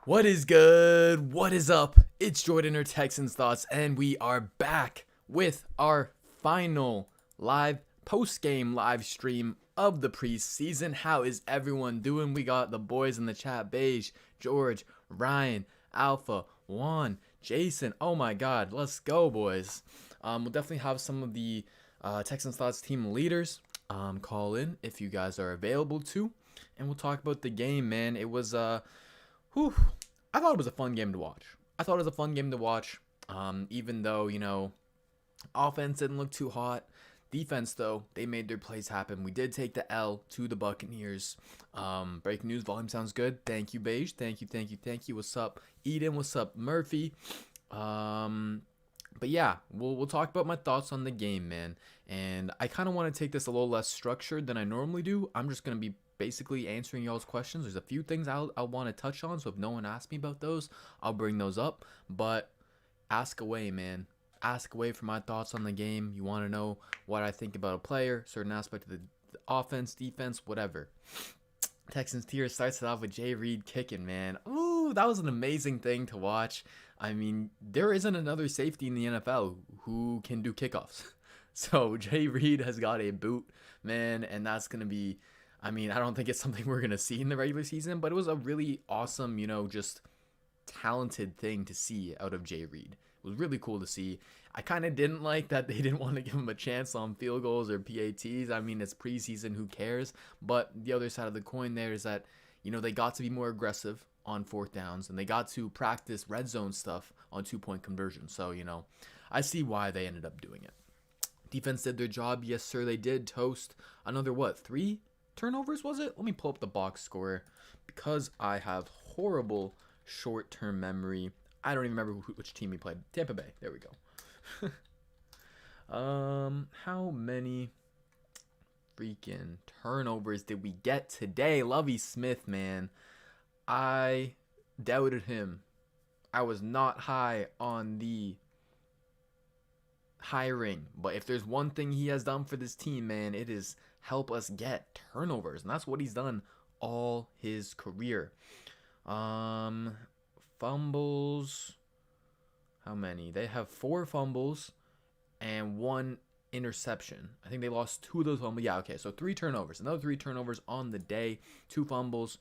What is good? What is up? It's Jordan or Texans Thoughts, and we are back with our final live post-game live stream of the preseason. How is everyone doing? We got the boys in the chat: Beige, George, Ryan, Alpha, Juan, Jason. Oh my God, let's go, boys. We'll definitely have some of the Texans Thoughts team leaders call in if you guys are available to, and we'll talk about the game, man. It was whew, I thought it was a fun game to watch. Even though, offense didn't look too hot. Defense, though, they made their plays happen. We did take the L to the Buccaneers. Breaking news, volume sounds good. Thank you, Beige. Thank you. What's up, Eden? What's up, Murphy? But yeah, we'll talk about my thoughts on the game, man. And I kind of want to take this a little less structured than I normally do. I'm just going to be basically answering y'all's questions. There's a few things I'll want to touch on, so if no one asks me about those, I'll bring those up. But ask away, man. Ask away for my thoughts on the game. You want to know what I think about a player, certain aspect of the offense, defense, whatever. Texans tier starts it off with Jay Reed kicking, man. Ooh, that was an amazing thing to watch. I mean, there isn't another safety in the NFL who can do kickoffs. So Jay Reed has got a boot, man, and that's going to be, I mean, I don't think it's something we're going to see in the regular season, but it was a really awesome, just talented thing to see out of Jay Reed. It was really cool to see. I kind of didn't like that they didn't want to give him a chance on field goals or PATs. I mean, it's preseason, who cares? But the other side of the coin there is that, they got to be more aggressive on fourth downs, and they got to practice red zone stuff on 2-point conversion. So, I see why they ended up doing it. Defense did their job. Yes, sir, they did. Toast. Another, 3 turnovers, was it? Let me pull up the box score because I have horrible short-term memory. I don't even remember which team we played. Tampa Bay. There we go. How many freaking turnovers did we get today? Lovie Smith, man. I doubted him. I was not high on the hiring, but if there's one thing he has done for this team, man, it is help us get turnovers, and that's what he's done all his career. Fumbles, how many? They have 4 fumbles and 1 interception. I think they lost 2 of those fumbles. Yeah, okay, so 3 turnovers. Another 3 turnovers on the day, 2 fumbles,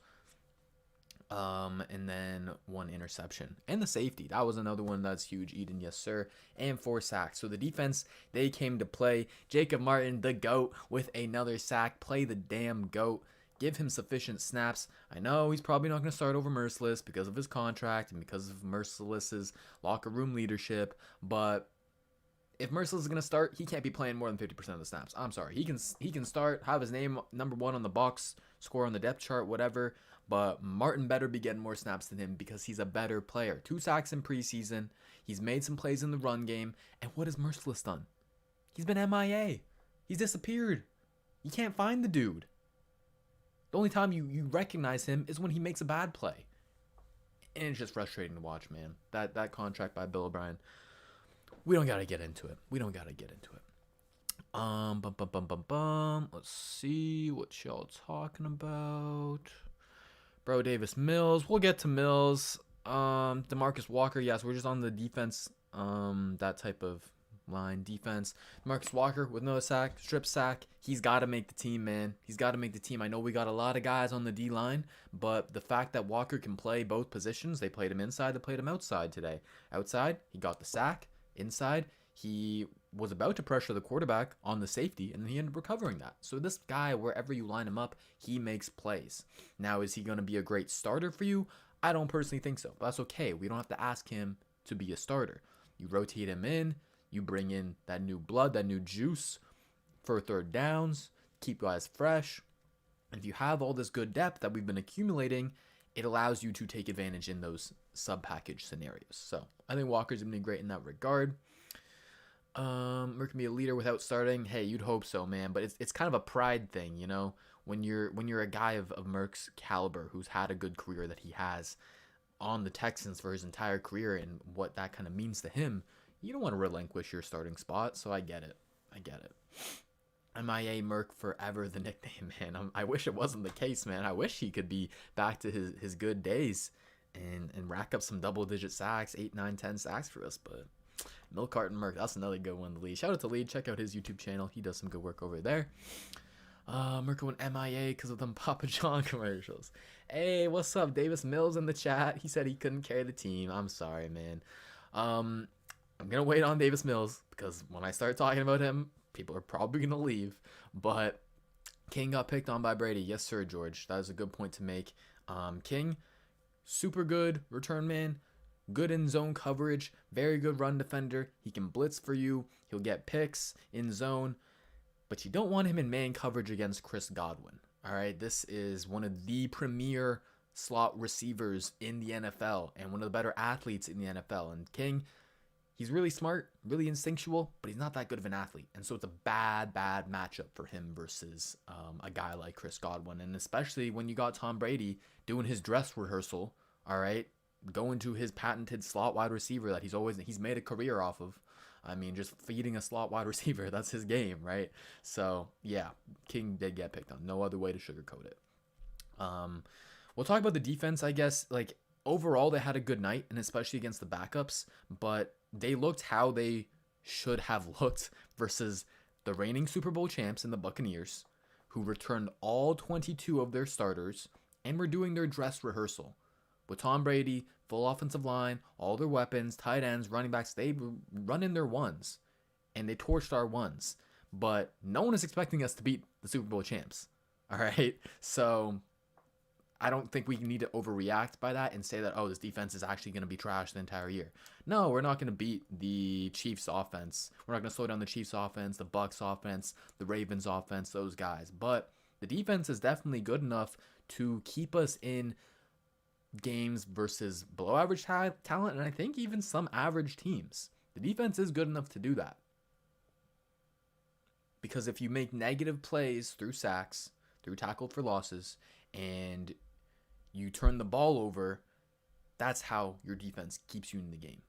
and then 1 interception. And the safety, that was another one that's huge. Eden, yes sir. And 4 sacks. So the defense, they came to play. Jacob Martin, the GOAT, with another sack. Play the damn GOAT. Give him sufficient snaps. I know he's probably not going to start over Merciless because of his contract and because of Merciless's locker room leadership, but if Merciless is going to start, he can't be playing more than 50% of the snaps. I'm sorry. He can start, have his name number 1 on the box score on the depth chart, whatever, but Martin better be getting more snaps than him because he's a better player. 2 sacks in preseason. He's made some plays in the run game. And what has Merciless done? He's been MIA. He's disappeared. You can't find the dude. The only time you recognize him is when he makes a bad play. And it's just frustrating to watch, man. That contract by Bill O'Brien. We don't got to get into it. Let's see what y'all talking about. Bro, Davis Mills. We'll get to Mills. DeMarcus Walker. Yes, we're just on the defense. That type of line defense. Marcus Walker with no sack, strip sack. He's got to make the team, man. He's got to make the team. I know we got a lot of guys on the D line, but the fact that Walker can play both positions, they played him inside, they played him outside today. Outside, he got the sack. Inside, he was about to pressure the quarterback on the safety, and then he ended up recovering that. So this guy, wherever you line him up, he makes plays. Now, is he going to be a great starter for you? I don't personally think so, but that's okay. We don't have to ask him to be a starter. You rotate him in. You bring in that new blood, that new juice for third downs, keep guys fresh. And if you have all this good depth that we've been accumulating, it allows you to take advantage in those sub-package scenarios. So I think Walker's going to be great in that regard. Merck can be a leader without starting. Hey, you'd hope so, man. But it's kind of a pride thing, when you're a guy of Merck's caliber who's had a good career that he has on the Texans for his entire career and what that kind of means to him. You don't want to relinquish your starting spot, so I get it. MIA Merc forever, the nickname, man. I wish it wasn't the case, man. I wish he could be back to his good days and rack up some double-digit sacks, 8, 9, 10 sacks for us. But Milk Carton Merc, that's another good one to lead. Shout out to Lead. Check out his YouTube channel. He does some good work over there. Merc went MIA because of them Papa John commercials. Hey, what's up? Davis Mills in the chat. He said he couldn't carry the team. I'm sorry, man. I'm going to wait on Davis Mills because when I start talking about him, people are probably going to leave. But King got picked on by Brady. Yes, sir, George. That is a good point to make. King, super good return man. Good in zone coverage. Very good run defender. He can blitz for you. He'll get picks in zone. But you don't want him in man coverage against Chris Godwin. All right, this is one of the premier slot receivers in the NFL and one of the better athletes in the NFL. And King, he's really smart, really instinctual, but he's not that good of an athlete. And so it's a bad matchup for him versus a guy like Chris Godwin. And especially when you got Tom Brady doing his dress rehearsal, all right, going to his patented slot wide receiver that he's made a career off of. I mean, just feeding a slot wide receiver, that's his game, right? So, yeah, King did get picked on. No other way to sugarcoat it. We'll talk about the defense, I guess. Like, overall, they had a good night, and especially against the backups, but they looked how they should have looked versus the reigning Super Bowl champs in the Buccaneers, who returned all 22 of their starters and were doing their dress rehearsal. With Tom Brady, full offensive line, all their weapons, tight ends, running backs, they run in their ones, and they torched our ones. But no one is expecting us to beat the Super Bowl champs, all right? So I don't think we need to overreact by that and say that, oh, this defense is actually going to be trash the entire year. No, we're not going to beat the Chiefs offense. We're not going to slow down the Chiefs offense, the Bucs offense, the Ravens offense, those guys. But the defense is definitely good enough to keep us in games versus below average talent, and I think even some average teams. The defense is good enough to do that. Because if you make negative plays through sacks, through tackle for losses, and you turn the ball over, that's how your defense keeps you in the game.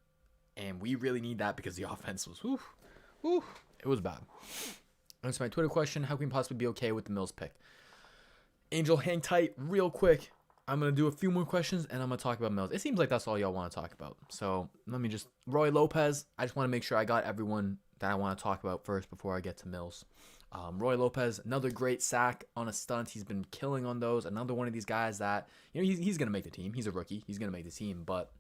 And we really need that because the offense was, it was bad. That's my Twitter question. How can we possibly be okay with the Mills pick? Angel, hang tight real quick. I'm going to do a few more questions, and I'm going to talk about Mills. It seems like that's all y'all want to talk about. So let me just... Roy Lopez, I just want to make sure I got everyone that I want to talk about first before I get to Mills. Roy Lopez, another great sack on a stunt. He's been killing on those. Another one of these guys that, you know, he's going to make the team. He's a rookie. He's going to make the team. But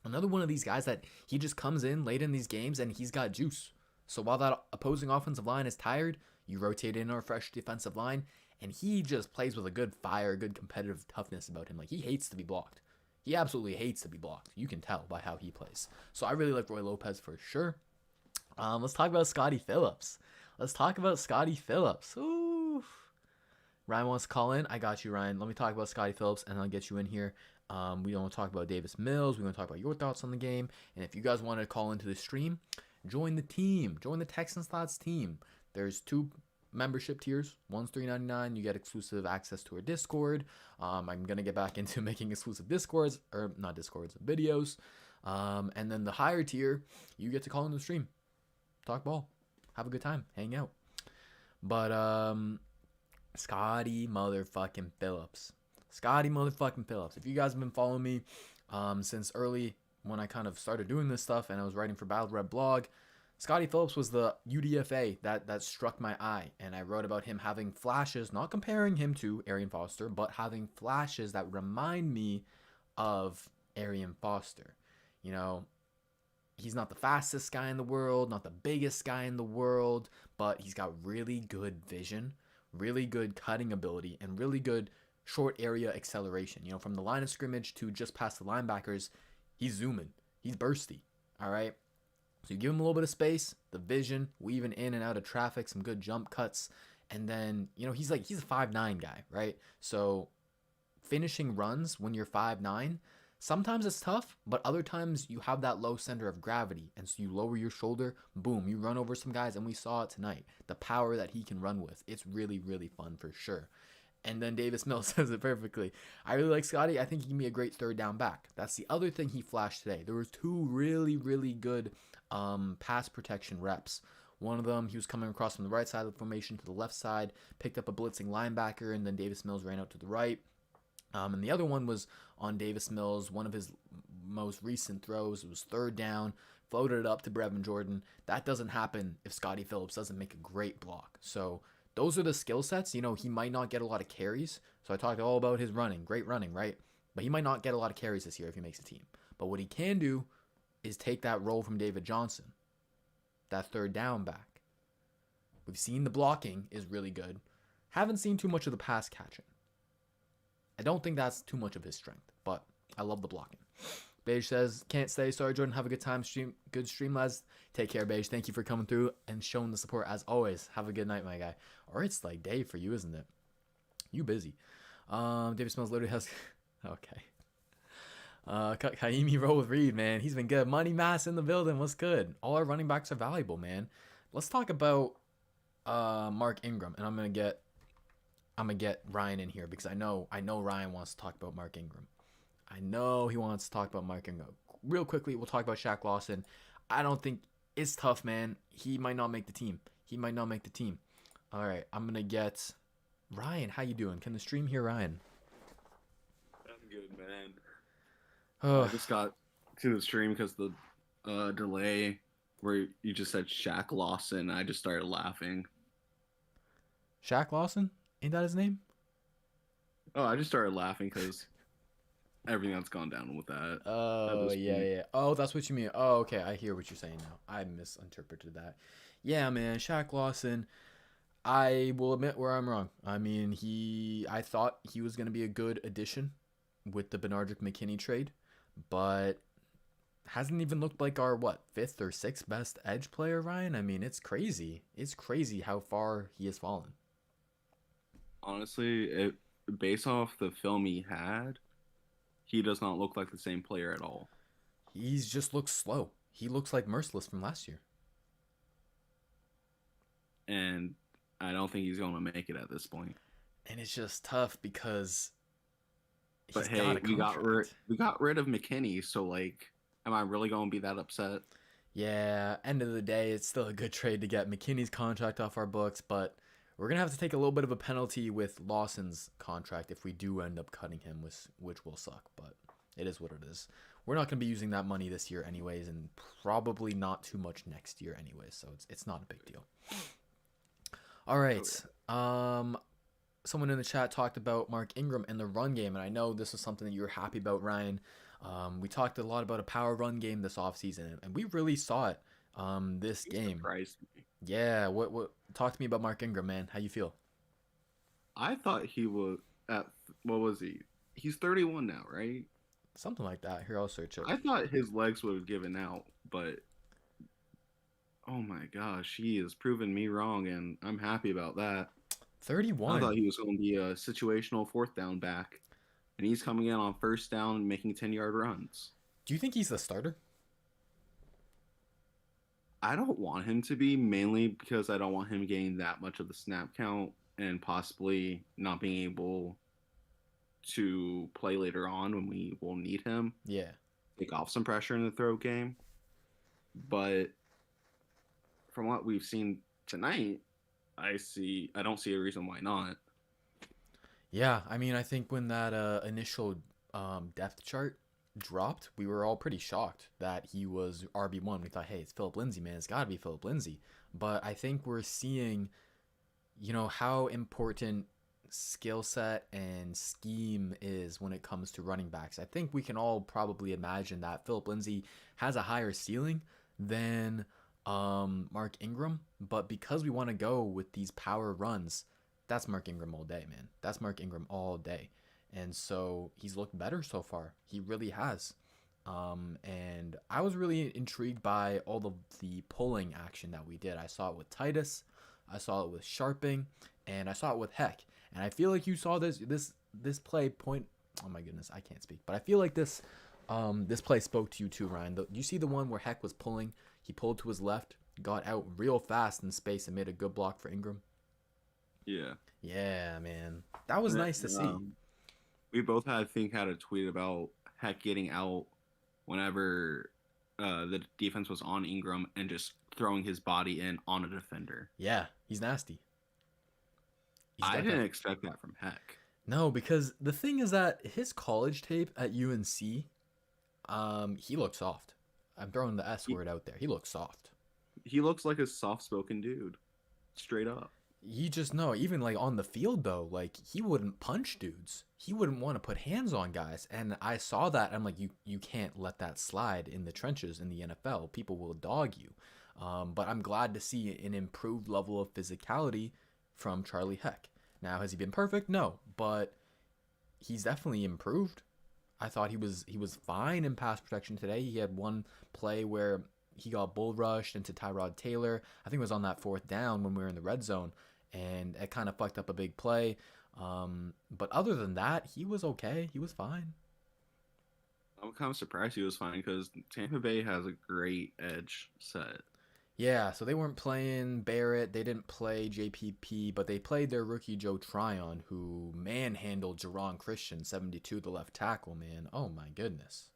another one of these guys that he just comes in late in these games, and he's got juice. So while that opposing offensive line is tired, you rotate in our fresh defensive line, and he just plays with a good fire, good competitive toughness about him. Like, he hates to be blocked. He absolutely hates to be blocked. You can tell by how he plays. So I really like Roy Lopez for sure. Let's talk about Scotty Phillips. Ooh. Ryan wants to call in. I got you, Ryan. Let me talk about Scotty Phillips, and I'll get you in here. We don't want to talk about Davis Mills. We want to talk about your thoughts on the game. And if you guys want to call into the stream, join the team. Join the Texans Thoughts team. There's 2 membership tiers. One's $3.99. You get exclusive access to our Discord. I'm gonna get back into making exclusive videos. And then the higher tier, you get to call in the stream, talk ball, have a good time, hang out. But Scotty motherfucking Phillips. If you guys have been following me since early when I kind of started doing this stuff and I was writing for Battle Red blog, Scotty Phillips was the UDFA that struck my eye, and I wrote about him having flashes, not comparing him to Arian Foster, but having flashes that remind me of Arian Foster. You know, he's not the fastest guy in the world, not the biggest guy in the world, but he's got really good vision, really good cutting ability, and really good short area acceleration. You know, from the line of scrimmage to just past the linebackers, he's zooming, he's bursty, all right? So you give him a little bit of space, the vision, weaving in and out of traffic, some good jump cuts, and then, you know, he's a 5'9" guy, right? So finishing runs when you're 5'9", sometimes it's tough, but other times you have that low center of gravity, and so you lower your shoulder, boom, you run over some guys, and we saw it tonight. The power that he can run with, it's really, really fun for sure. And then Davis Mills says it perfectly. I really like Scotty. I think he can be a great third down back. That's the other thing he flashed today. There was 2 really, really good pass protection reps. One of them, he was coming across from the right side of the formation to the left side, picked up a blitzing linebacker, and then Davis Mills ran out to the right. And the other one was on Davis Mills, one of his most recent throws. It was third down, floated it up to Brevin Jordan. That doesn't happen if Scottie Phillips doesn't make a great block. So those are the skill sets. You know, he might not get a lot of carries. So I talked all about his running, great running, right? But he might not get a lot of carries this year if he makes a team. But what he can do is take that role from David Johnson, that third down back. We've seen the blocking is really good. Haven't seen too much of the pass catching. I don't think that's too much of his strength, but I love the blocking. Beige says, can't stay. Sorry, Jordan. Have a good time. Good stream, lads. Take care, Beige. Thank you for coming through and showing the support as always. Have a good night, my guy. Or it's like day for you, isn't it? You busy. David Smells literally has... Okay. Kaimi roll with Reed, man. He's been good. Money Mass in the building. What's good? All our running backs are valuable, man. Let's talk about Mark Ingram, and I'm gonna get Ryan in here because I know Ryan wants to talk about Mark Ingram. I know he wants to talk about Mark Ingram. Real quickly, we'll talk about Shaq Lawson. I don't think it's tough, man. He might not make the team. All right, I'm gonna get Ryan. How you doing? Can the stream hear Ryan? I'm good, man. Oh, I just got to the stream because the delay where you just said Shaq Lawson. I just started laughing. Shaq Lawson? Ain't that his name? Oh, I just started laughing because everything that's gone down with that. Oh, yeah. Oh, that's what you mean. Oh, okay. I hear what you're saying now. I misinterpreted that. Yeah, man. Shaq Lawson. I will admit where I'm wrong. I mean, I thought he was going to be a good addition with the Benardrick-McKinney trade, but hasn't even looked like our, fifth or sixth best edge player, Ryan? I mean, it's crazy. It's crazy how far he has fallen. Honestly, based off the film he had, he does not look like the same player at all. He's just looks slow. He looks like Merciless from last year. And I don't think he's going to make it at this point. And it's just tough because but hey, we got rid of McKinney, so like, am I really going to be that upset? Yeah, end of the day, it's still a good trade to get McKinney's contract off our books, but we're going to have to take a little bit of a penalty with Lawson's contract if we do end up cutting him, which will suck, but it is what it is. We're not going to be using that money this year anyways, and probably not too much next year anyways, so it's not a big deal. All right. Someone in the chat talked about Mark Ingram and the run game, and I know this is something that you're happy about, Ryan. We talked a lot about a power run game this offseason, and we really saw it this game. Surprised me. Yeah, what talk to me about Mark Ingram, man. How you feel? I thought he was at what was he? He's 31 now, right? Something like that. Here, I'll search it. I thought his legs would have given out, but oh my gosh, he has proven me wrong, and I'm happy about that. 31. I thought he was going to be a situational fourth down back, and he's coming in on first down and making 10-yard runs. Do you think he's the starter? I don't want him to be, mainly because I don't want him getting that much of the snap count and possibly not being able to play later on when we will need him. Yeah. Take off some pressure in the throw game. But from what we've seen tonight, I don't see a reason why not. Yeah, I mean, I think when that initial depth chart dropped, we were all pretty shocked that he was RB1. We thought, hey, it's Phillip Lindsay, man. It's got to be Phillip Lindsay. But I think we're seeing, how important skill set and scheme is when it comes to running backs. I think we can all probably imagine that Phillip Lindsay has a higher ceiling than Mark Ingram, but because we want to go with these power runs, that's Mark Ingram all day, man. That's Mark Ingram all day. And so he's looked better so far. He really has. And I was really intrigued by all of the pulling action that we did. I saw it with Titus, I saw it with Sharping, and I saw it with Heck. And I feel like you saw this play point. Oh my goodness, I can't speak. But I feel like this play spoke to you too, Ryan. You see the one where Heck was pulling? He pulled to his left, got out real fast in space, and made a good block for Ingram. Yeah. Yeah, man. That was nice to see. We both had a tweet about Heck getting out whenever the defense was on Ingram and just throwing his body in on a defender. Yeah, he's nasty. I didn't expect that from Heck. No, because the thing is that his college tape at UNC, he looked soft. I'm throwing the S He word out there. He looks soft. he looks like a soft-spoken dude, straight up. You just know, even like on the field though, like he wouldn't punch dudes. He wouldn't want to put hands on guys. And I saw that. I'm like, you can't let that slide in the trenches in the NFL. People will dog you. But I'm glad to see an improved level of physicality from Charlie Heck. Now, has he been perfect? No, but he's definitely improved. I thought he was fine in pass protection today. He had one play where he got bull rushed into Tyrod Taylor. I think it was on that fourth down when we were in the red zone, and it kind of fucked up a big play. But other than that, he was okay. He was fine. I'm kind of surprised he was fine because Tampa Bay has a great edge set. Yeah, so they weren't playing Barrett. They didn't play JPP, but they played their rookie Joe Tryon, who manhandled Jerron Christian, 72, the left tackle, man. Oh my goodness.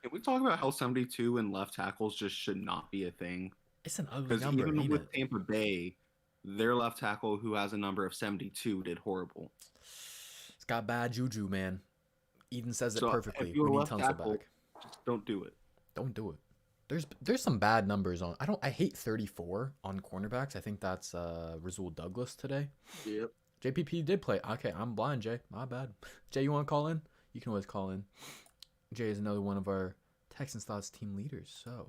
Can we talk about how 72 and left tackles just should not be a thing? It's an ugly Because number, even ain't with it? Tampa Bay, their left tackle who has a number of 72 did horrible. It's got bad juju, man. Eden says it So if perfectly. you're We a need left Tunsil tackle, back. just don't do it. Don't do it. There's some bad numbers on. I hate 34 on cornerbacks. I think that's Rasul Douglas today. Yep. JPP did play. Okay, I'm blind, Jay. My bad. Jay, you want to call in? You can always call in. Jay is another one of our Texans Thoughts team leaders. So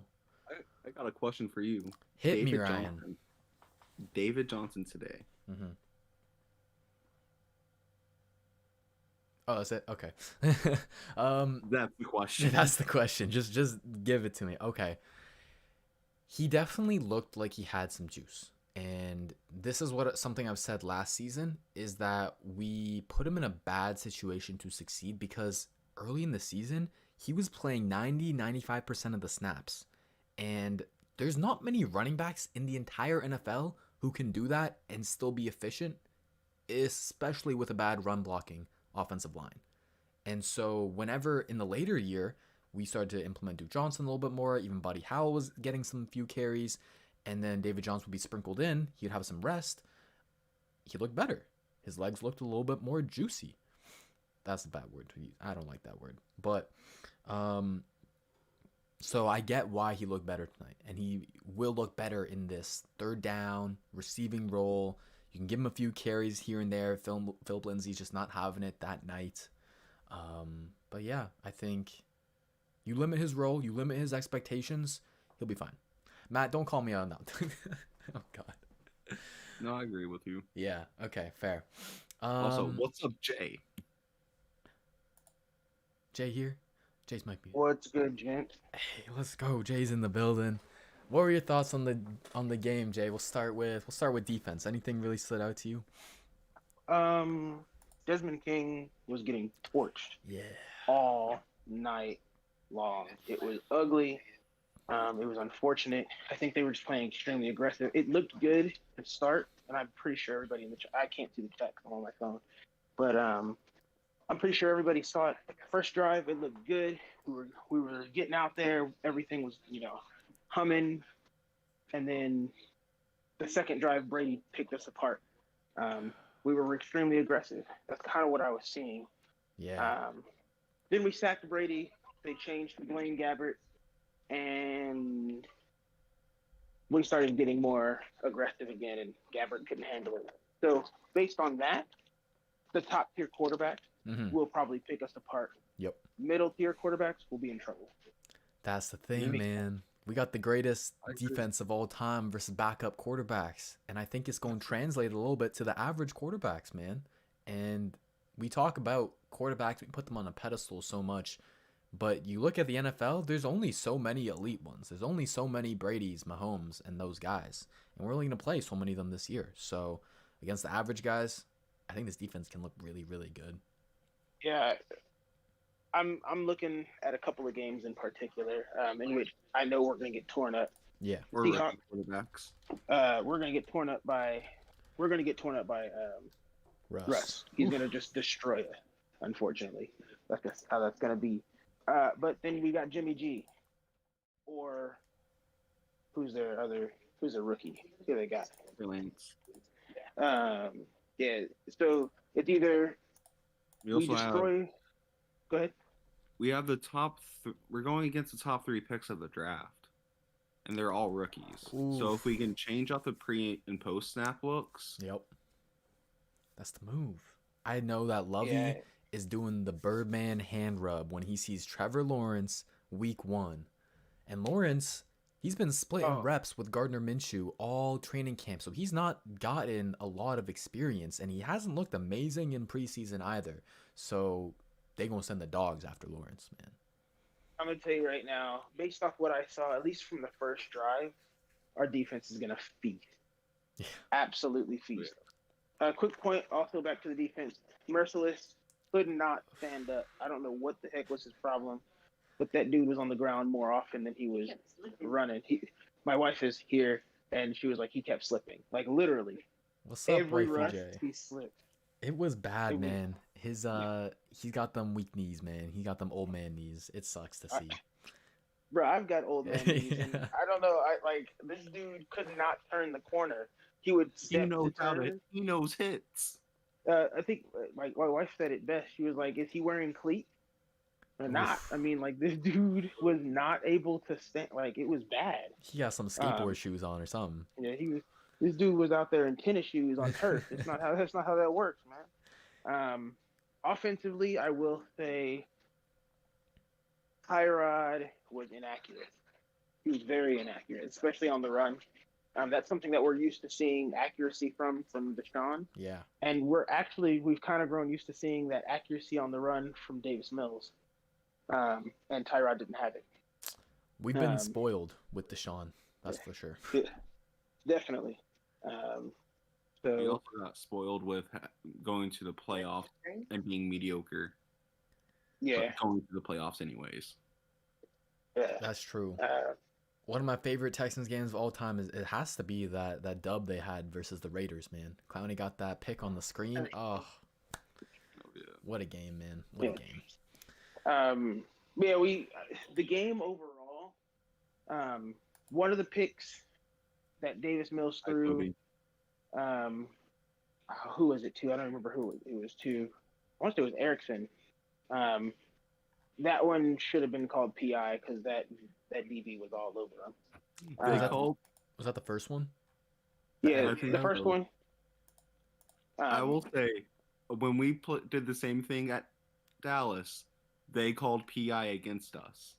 I got a question for you. hit me, David Ryan. Johnson. David Johnson today. Mm-hmm. Oh, that's it. Okay. That's the question. That's the question. Just give it to me. Okay. He definitely looked like he had some juice. And this is what something I've said last season is that we put him in a bad situation to succeed because early in the season, he was playing 90-95% of the snaps. And there's not many running backs in the entire NFL who can do that and still be efficient, especially with a bad run blocking offensive line. And so whenever in the later year we started to implement Duke Johnson a little bit more, even Buddy Howell was getting some few carries, and then David Johnson would be sprinkled in, he'd have some rest. He looked better. His legs looked a little bit more juicy. That's a bad word to use. I don't like that word. But so I get why he looked better tonight, and he will look better in this third down receiving role. You can give him a few carries here and there. Philip Lindsay's just not having it that night. But yeah, I think you limit his role, you limit his expectations, he'll be fine. Matt, don't call me out now. Oh God. No, I agree with you. Yeah. Okay. Fair. Also, what's up, Jay? Jay here. Jay's mic muted. What's good, gent? Hey, let's go. Jay's in the building. What were your thoughts on the game, Jay? We'll start with defense. Anything really stood out to you? Desmond King was getting torched Yeah. all night long. It was ugly. It was unfortunate. I think they were just playing extremely aggressive. It looked good to start, and I'm pretty sure everybody in the chat. I can't see the text on my phone, but I'm pretty sure everybody saw it. First drive, it looked good. We were getting out there. Everything was humming, and then the second drive, Brady picked us apart. We were extremely aggressive. That's kind of what I was seeing. Yeah. Then we sacked Brady. They changed to Blaine Gabbert, and we started getting more aggressive again, and Gabbert couldn't handle it. So based on that, the top tier quarterbacks will probably pick us apart. Yep. Middle tier quarterbacks will be in trouble. That's the thing, Maybe. man. We got the greatest defense of all time versus backup quarterbacks. And I think it's going to translate a little bit to the average quarterbacks, man. And we talk about quarterbacks, we put them on a pedestal so much. But you look at the NFL, there's only so many elite ones. There's only so many Brady's, Mahomes, and those guys. And we're only going to play so many of them this year. So against the average guys, I think this defense can look really, really good. Yeah, I'm looking at a couple of games in particular, in which I know we're going to get torn up. Yeah. We're rookie quarterbacks. We're going to get torn up by Russ. He's going to just destroy us, unfortunately. That's just how that's going to be. But then we got Jimmy G, or who's a rookie? Who they got? Brilliant. Yeah. So it's either We We also have destroy. Go ahead. we have the we're going against the top 3 picks of the draft, and they're all rookies. So if Oof. we can change out the pre and post snap looks, Yep. That's the move. I know that Lovey Yeah. is doing the Birdman hand rub when he sees Trevor Lawrence week 1. And Lawrence, he's been splitting Oh, reps with Gardner Minshew all training camp. So he's not gotten a lot of experience, and he hasn't looked amazing in preseason either. So they going to send the dogs after Lawrence, man. I'm gonna tell you right now, based off what I saw, at least from the first drive, our defense is gonna feast. Yeah. Absolutely feast. Quick point, also back to the defense. Merciless could not stand up. I don't know what the heck was his problem, but that dude was on the ground more often than he was running. My wife is here, and she was like, he kept slipping, like literally What's up, every wifey rush J? he slipped. It was bad, It was, man. He's got them weak knees, man. He got them old man knees. It sucks to see. bro, I've got old man knees, and Yeah. I don't know. I like this dude could not turn the corner. He would he step knows to how turn. to. He knows hits. I think my wife said it best. She was like, "Is he wearing cleats or not?" Oof. I mean, like this dude was not able to stand. Like it was bad. He got some skateboard shoes on or something. Yeah, he was. This dude was out there in tennis shoes on turf. It's not how. That's not how that works, man. Offensively, I will say Tyrod was inaccurate. He was very inaccurate, especially on the run. That's something that we're used to seeing accuracy from Deshaun. Yeah. And we've kind of grown used to seeing that accuracy on the run from Davis Mills. And Tyrod didn't have it. We've been spoiled with Deshaun. That's for sure. Definitely. We So also got spoiled with going to the playoffs and being mediocre. yeah, But going to the playoffs anyways. yeah. That's true. One of my favorite Texans games of all time it has to be that dub they had versus the Raiders, man. Clowney got that pick on the screen. Oh, Yeah. what a game, man. What a game. Yeah, the game overall. One of the picks that Davis Mills threw. Who was it to? I don't remember who it was to. I want to say it was Erickson. That one should have been called PI because that DB was all over him. Was that the first one? Yeah, the first one. I will say, when we did the same thing at Dallas, they called PI against us.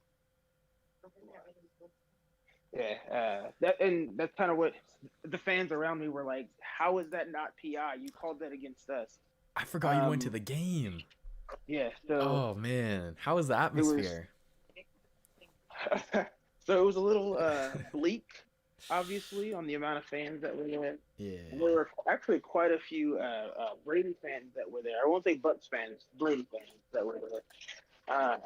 Yeah, that's kind of what the fans around me were like. How is that not PI? You called that against us. I forgot you went to the game. Yeah. So. Oh man, how was the atmosphere? So it was a little bleak, obviously, on the amount of fans that were there. Yeah. There were actually quite a few Brady fans that were there. I won't say Bucs fans, Brady fans that were there.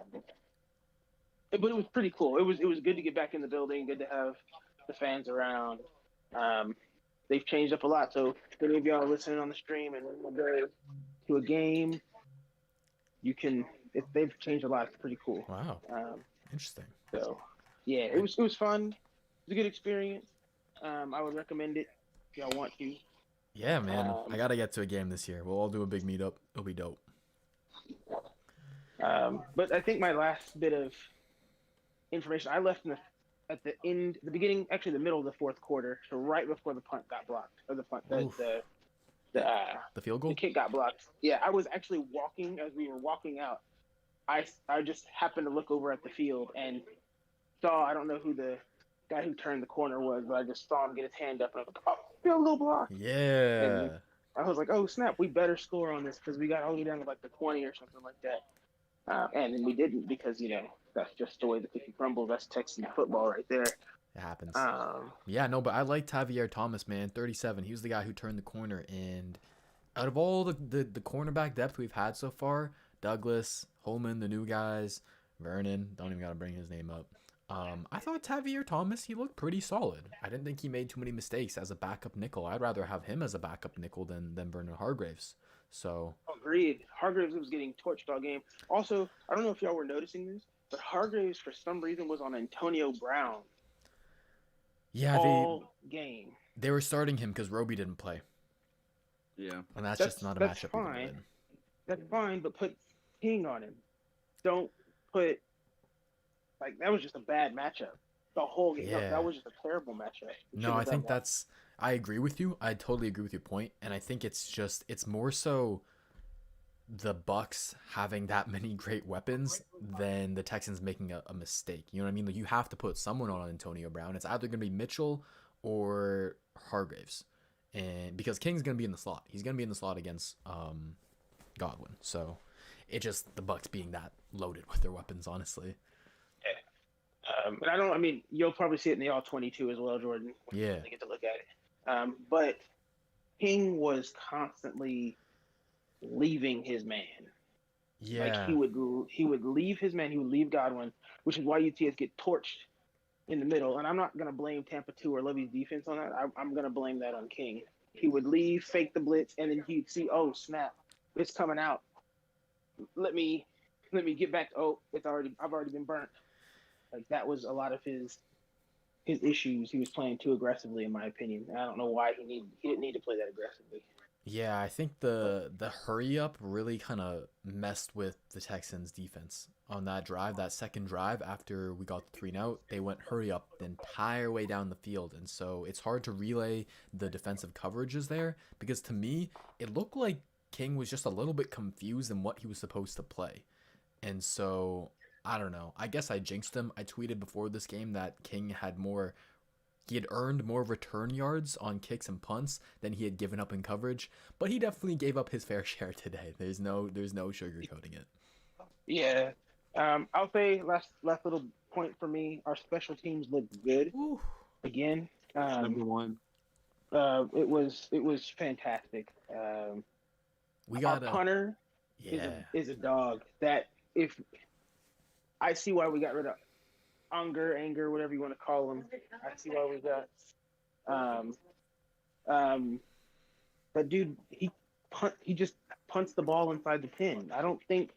But it was pretty cool. It was good to get back in the building. Good to have the fans around. They've changed up a lot. So if any of y'all are listening on the stream and want to go to a game, you can. They've changed a lot. It's pretty cool. Wow. Interesting. So yeah, it was fun. It was a good experience. I would recommend it if y'all want to. Yeah, man. I gotta get to a game this year. We'll all do a big meetup. It'll be dope. But I think my last bit of information, I left at the beginning, actually the middle of the fourth quarter, so right before the punt got blocked, or the punt, the field goal? The kick got blocked. Yeah, I was actually walking as we were walking out. I just happened to look over at the field and saw, I don't know who the guy who turned the corner was, but I just saw him get his hand up and I was like, oh, field goal block. Yeah. And I was like, oh snap, we better score on this because we got all the way down to like the 20 or something like that. And then we didn't because, that's just the way the cookie crumbles. That's Texan football right there. It happens. Yeah, no, but I like Tavier Thomas, man. 37. He was the guy who turned the corner. And out of all the cornerback depth we've had so far, Douglas, Holman, the new guys, Vernon, don't even got to bring his name up. I thought Tavier Thomas, he looked pretty solid. I didn't think he made too many mistakes as a backup nickel. I'd rather have him as a backup nickel than Vernon Hargraves. So agreed. Hargraves was getting torched all game. Also, I don't know if y'all were noticing this, but Hargraves for some reason was on Antonio Brown. Yeah, all game. They were starting him because Roby didn't play. Yeah, and that's just not a matchup. Fine. That's fine, but put King on him. Don't put that was just a bad matchup. The whole game. No, Yeah. that was just a terrible matchup. We No, shouldn't I have done think that. I agree with you. I totally agree with your point, and I think it's more so the Bucks having that many great weapons than the Texans making a mistake. You know what I mean? Like you have to put someone on Antonio Brown. It's either going to be Mitchell or Hargraves, and because King's going to be in the slot, he's going to be in the slot against Godwin. So it just the Bucks being that loaded with their weapons, honestly. But I don't. I mean, you'll probably see it in the all 22 as well, Jordan. When Yeah, you get to look at it. But King was constantly leaving his man. Like yeah, he would leave his man. He would leave Godwin, which is why you see us get torched in the middle. And I'm not gonna blame Tampa 2 or Levy's defense on that. I'm gonna blame that on King. He would leave, fake the blitz, and then he'd see, oh snap, it's coming out. Let me get back. Oh, I've already been burnt. Like that was a lot of his issues. He was playing too aggressively, in my opinion. I don't know why he didn't need to play that aggressively. yeah. I think the hurry up really kind of messed with the Texans defense on that drive, that second drive after we got the 3-and-out. They went hurry up the entire way down the field, and so it's hard to relay the defensive coverages there because to me it looked like King was just a little bit confused in what he was supposed to play, and so I don't know. I guess I jinxed him. I tweeted before this game that King had more he had earned more return yards on kicks and punts than he had given up in coverage, but he definitely gave up his fair share today. There's no sugarcoating it. Yeah. I'll say last little point for me. Our special teams looked good Woo. again. Number one. It was fantastic. We Our got punter yeah. is a dog. That if I see why we got rid of Anger, whatever you want to call him. I see why we got um that dude. He just punts the ball inside the 10. I don't think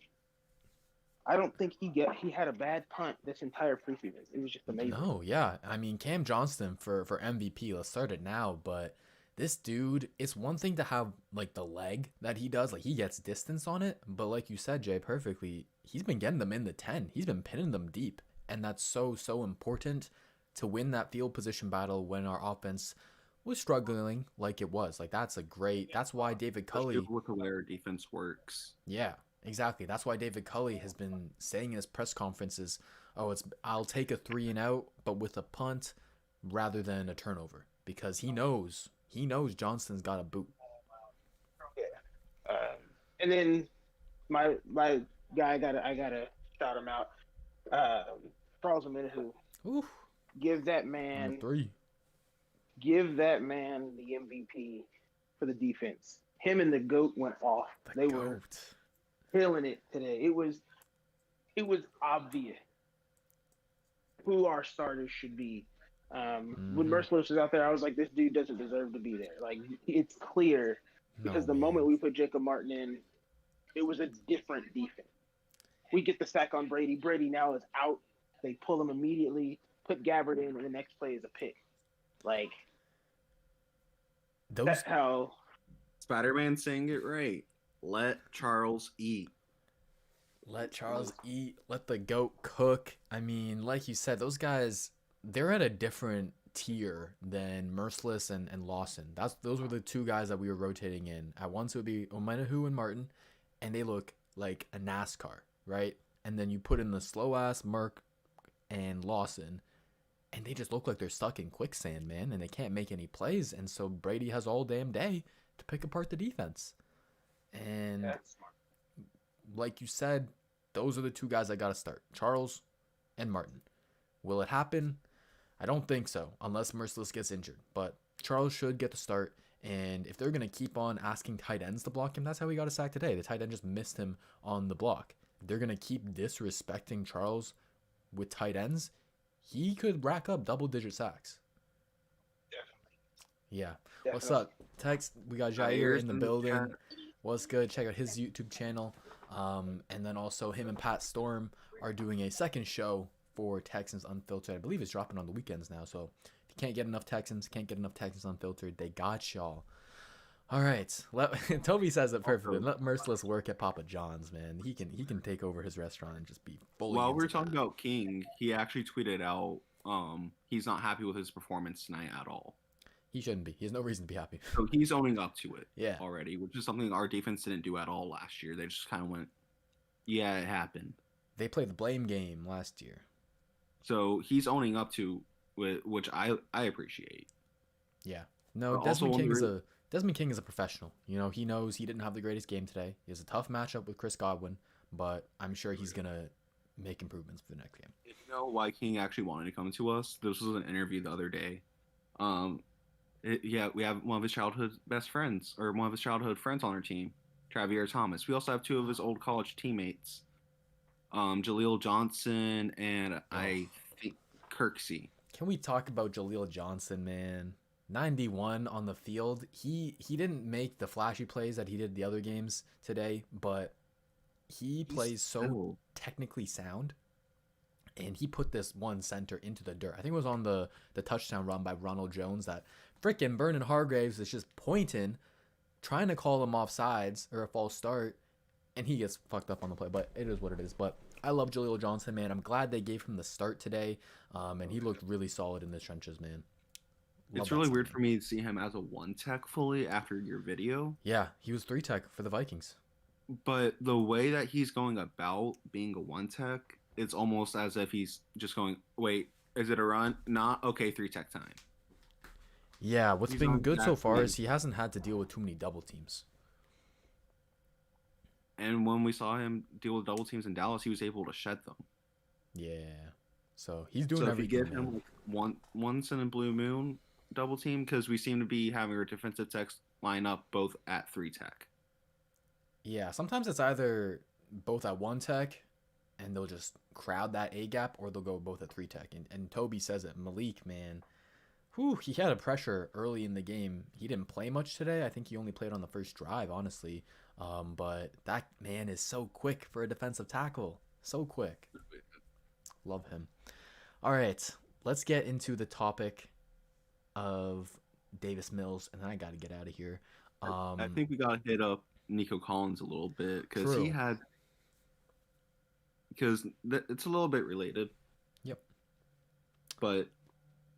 he had a bad punt this entire preseason. It was just amazing. No, yeah. I mean, Cam Johnston for MVP. Let's start it now. But this dude, it's one thing to have like the leg that he does, like he gets distance on it. But like you said, Jay, perfectly, he's been getting them in the 10. He's been pinning them deep, and that's so important to win that field position battle when our offense was struggling like it was. Like that's a great. That's why David Culley. With the way our defense works. Yeah, exactly. That's why David Culley has been saying in his press conferences, "Oh, I'll take a 3-and-out, but with a punt rather than a turnover because he knows Johnston's got a boot." Yeah. And then my guy, I gotta shout him out. Charles Omenihu. Oof. Give that Number man 3. Give that man the MVP for the defense. Him and the GOAT went off. They were killing it today. It was obvious who our starters should be. When Merciless was out there, I was like, this dude doesn't deserve to be there. Like, it's clear because the moment we put Jacob Martin in, it was a different defense. We get the sack on Brady. Brady now is out. They pull him immediately, put Gabbard in, and the next play is a pick. Like, that's how Spider-Man saying it right. Let Charles eat. Let Charles eat. Let the GOAT cook. I mean, like you said, those guys, they're at a different tier than Merciless and Lawson. Those were the two guys that we were rotating in. At once it would be Omenihu and Martin, and they look like a NASCAR, right? And then you put in the slow-ass Merc and Lawson, and they just look like they're stuck in quicksand, man, and they can't make any plays. And so Brady has all damn day to pick apart the defense. And like you said, those are the two guys I got to start, Charles and Martin. Will it happen? I don't think so, unless Merciless gets injured. But Charles should get the start. And if they're going to keep on asking tight ends to block him, that's how he got a sack today. The tight end just missed him on the block. If they're going to keep disrespecting Charles with tight ends, he could rack up double-digit sacks. Definitely. Yeah. What's up, Tex? We got Jair in the building. What's good? Check out his YouTube channel. And then also him and Pat Storm are doing a second show for Texans Unfiltered. I believe it's dropping on the weekends now. So if you can't get enough Texans Unfiltered, they got y'all. All right. Toby says it perfectly. Let Merciless work at Papa John's, man. He can take over his restaurant and just be fully While into we're talking that. about King, he actually tweeted out he's not happy with his performance tonight at all. He shouldn't be. He has no reason to be happy. So he's owning up to it Yeah. already, which is something our defense didn't do at all last year. They just kind of went, yeah, it happened. They played the blame game last year. So he's owning up to it, which I appreciate. Yeah. No, But also Desmond King is a professional. You know, he knows he didn't have the greatest game today. He has a tough matchup with Chris Godwin, but I'm sure he's gonna make improvements for the next game. You know why King actually wanted to come to us? This was an interview the other day. Yeah, we have one of his childhood best friends, or one of his childhood friends on our team, Travier Thomas. We also have two of his old college teammates, Jaleel Johnson and I think Kirksey. Can we talk about Jaleel Johnson, man? 91 on the field. He didn't make the flashy plays that he did the other games today, but he plays so technically sound. And he put this one center into the dirt. I think it was on the touchdown run by Ronald Jones that frickin' Vernon Hargraves is just pointing, trying to call him off sides or a false start, and he gets fucked up on the play. But it is what it is. But I love Jaleel Johnson, man. I'm glad they gave him the start today, and he looked really solid in the trenches, man. It's really weird for me to see him as a one tech fully after your video. Yeah, he was 3 tech for the Vikings. But the way that he's going about being a one tech, it's almost as if he's just going, wait, is it a run? Not okay, 3 tech time. Yeah, what's been good so far is he hasn't had to deal with too many double teams. And when we saw him deal with double teams in Dallas, he was able to shed them. Yeah. So he's doing everything. So if you give him like once in a blue moon double team, because we seem to be having our defensive techs line up both at 3 tech. Yeah, sometimes it's either both at 1 tech and they'll just crowd that A gap, or they'll go both at 3 tech. And Toby says it. Malik, man, he had a pressure early in the game. He didn't play much today. I think he only played on the first drive, honestly. But that man is so quick for a defensive tackle. So quick. Love him. All right, let's get into the topic of Davis Mills, and then I got to get out of here. I think we got to hit up Nico Collins a little bit because it's a little bit related. Yep. But